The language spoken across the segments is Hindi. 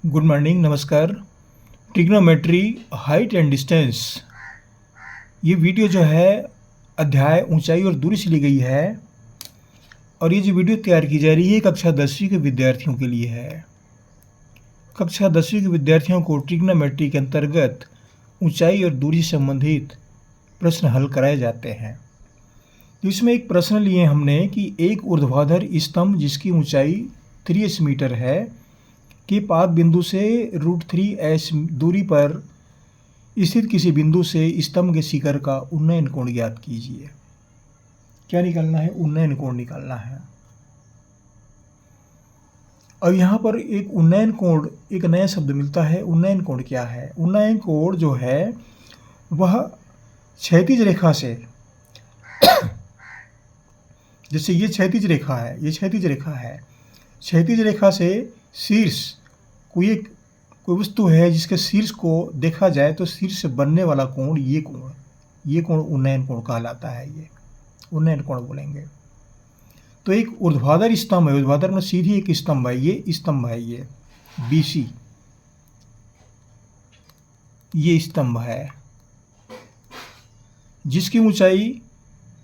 गुड मॉर्निंग, नमस्कार। ट्रिग्नोमेट्री, हाइट एंड डिस्टेंस, ये वीडियो जो है अध्याय ऊंचाई और दूरी से ली गई है और ये जो वीडियो तैयार की जा रही है कक्षा 10वीं के विद्यार्थियों के लिए है। कक्षा 10वीं के विद्यार्थियों को ट्रिग्नोमेट्री के अंतर्गत ऊंचाई और दूरी से संबंधित प्रश्न हल कराए जाते हैं। तो इसमें एक प्रश्न लिए हमने कि एक ऊर्ध्वाधर स्तंभ जिसकी ऊंचाई 3 मीटर है के पाद बिंदु से √3h दूरी पर स्थित किसी बिंदु से स्तंभ के शिखर का उन्नयन कोण ज्ञात कीजिए। क्या निकालना है? उन्नयन कोण निकालना है। अब यहाँ पर एक उन्नयन कोण, एक नया शब्द मिलता है। उन्नयन कोण क्या है? उन्नयन कोण जो है वह क्षैतिज रेखा से, जैसे ये क्षैतिज रेखा है, ये क्षैतिज रेखा है, क्षैतिज रेखा से शीर्ष कोई वस्तु है जिसके शीर्ष को देखा जाए तो शीर्ष से बनने वाला कोण, ये कोण उन्नयन कोण कहलाता है। ये उन्नयन कोण बोलेंगे। तो एक ऊर्ध्वाधर स्तंभ है, ऊर्ध्वाधर में सीधी एक स्तंभ है, ये स्तंभ है, ये BC, ये स्तंभ है जिसकी ऊंचाई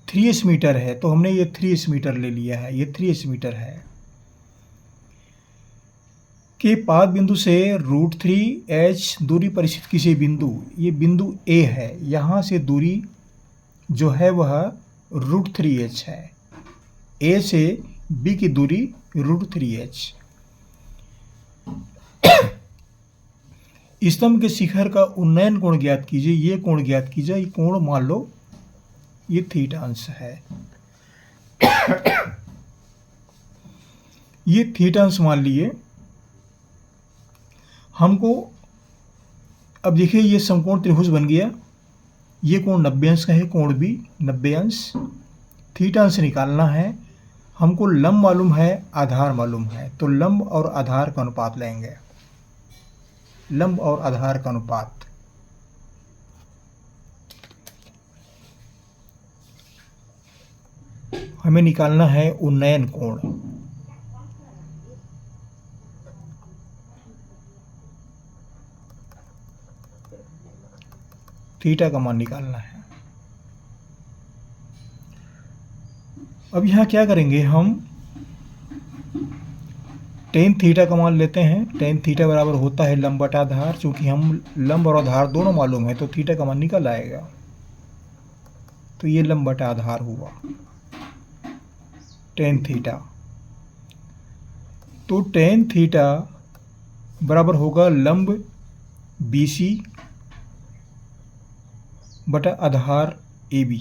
3h मीटर है। तो हमने ये 3h मीटर ले लिया है, ये 3h मीटर है के पाद बिंदु से √3h दूरी पर स्थित किसी बिंदु, ये बिंदु A है, यहाँ से दूरी जो है वह √3h है। A से B की दूरी √3h। स्तंभ के शिखर का उन्नयन कोण ज्ञात कीजिए। ये कोण ज्ञात कीजिए। ये कोण मान लो ये थीटांश है। ये थीटांश मान लिए हमको। अब देखिए ये समकोण त्रिभुज बन गया। ये कोण 90 अंश का है, कोण भी 90 अंश। थीटांश निकालना है हमको। लंब मालूम है, आधार मालूम है, तो लंब और आधार का अनुपात लेंगे। लंब और आधार का अनुपात, हमें निकालना है उन्नयन कोण। थीटा का मान निकालना है। अब यहाँ क्या करेंगे हम? टेन थीटा का मान लेते हैं। टेन थीटा बराबर होता है लंब बटा आधार। चूंकि हम लंब और आधार दोनों मालूम है तो थीटा का मान निकल आएगा। तो ये लंब बटा आधार हुआ टेन थीटा। तो टेन थीटा बराबर होगा लंब BC बटा आधार AB।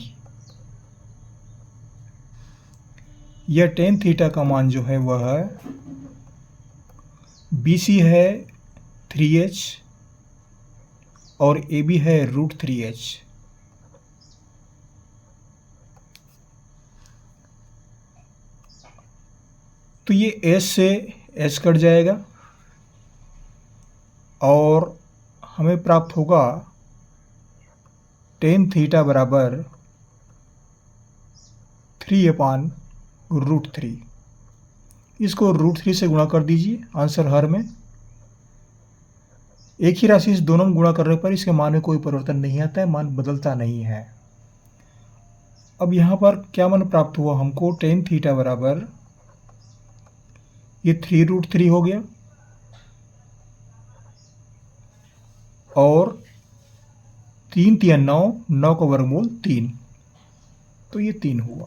यह टेन थीटा का मान जो है वह BC है 3h और AB है √3h। तो ये S से H कट जाएगा और हमें प्राप्त होगा टेन थीटा बराबर 3/√3। इसको √3 से गुणा कर दीजिए आंसर हर में। एक ही राशि से दोनों में गुणा करने पर इसके मान में कोई परिवर्तन नहीं आता है, मान बदलता नहीं है। अब यहाँ पर क्या मान प्राप्त हुआ हमको? टेन थीटा बराबर ये 3√3 हो गया और 3 3 9, 9 का वर्गमूल 3, तो ये 3 हुआ।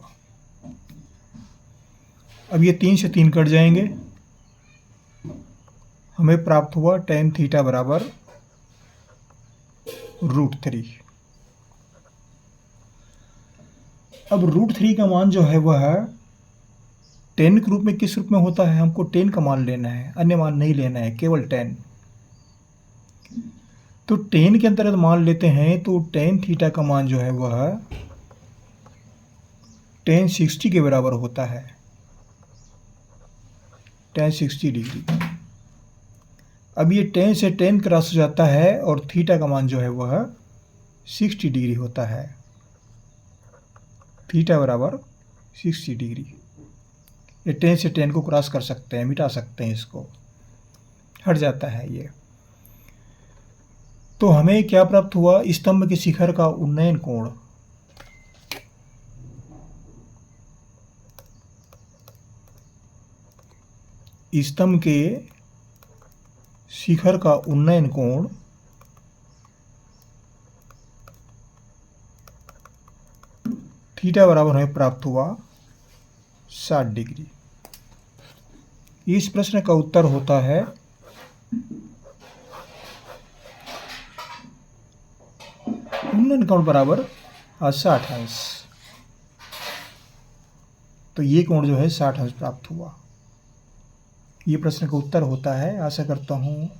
अब ये 3 से 3 कट जाएंगे। हमें प्राप्त हुआ टेन थीटा बराबर √3। अब √3 का मान जो है वह 10 के रूप में किस रूप में होता है? हमको 10 का मान लेना है, अन्य मान नहीं लेना है, केवल 10। तो 10 के अंतर्गत मान लेते हैं तो टेन थीटा का मान जो है वह 1060 के बराबर होता है। 1060 डिग्री। अब ये 10 से 10 क्रॉस हो जाता है और थीटा का मान जो है वह 60 डिग्री होता है। थीटा बराबर 60 डिग्री। ये 10 से 10 को क्रॉस कर सकते हैं, मिटा सकते हैं इसको। हट जाता है ये। तो हमें क्या प्राप्त हुआ? स्तंभ के शिखर का उन्नयन कोण। स्तंभ के शिखर का उन्नयन कोण थीटा बराबर हमें प्राप्त हुआ 60 डिग्री। इस प्रश्न का उत्तर होता है उन्नयन कोण बराबर 60 अंश। तो ये कोण जो है 60 अंश प्राप्त हुआ। ये प्रश्न का उत्तर होता है। आशा करता हूँ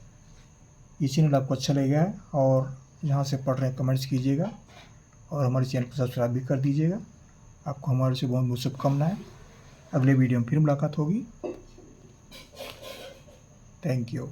ये चैनल आपको अच्छा लगेगा और जहाँ से पढ़ रहे हैं कमेंट्स कीजिएगा और हमारे चैनल को सब्सक्राइब भी कर दीजिएगा। आपको हमारे से बहुत बहुत शुभकामनाएं। अगले वीडियो में फिर मुलाकात होगी। Thank you.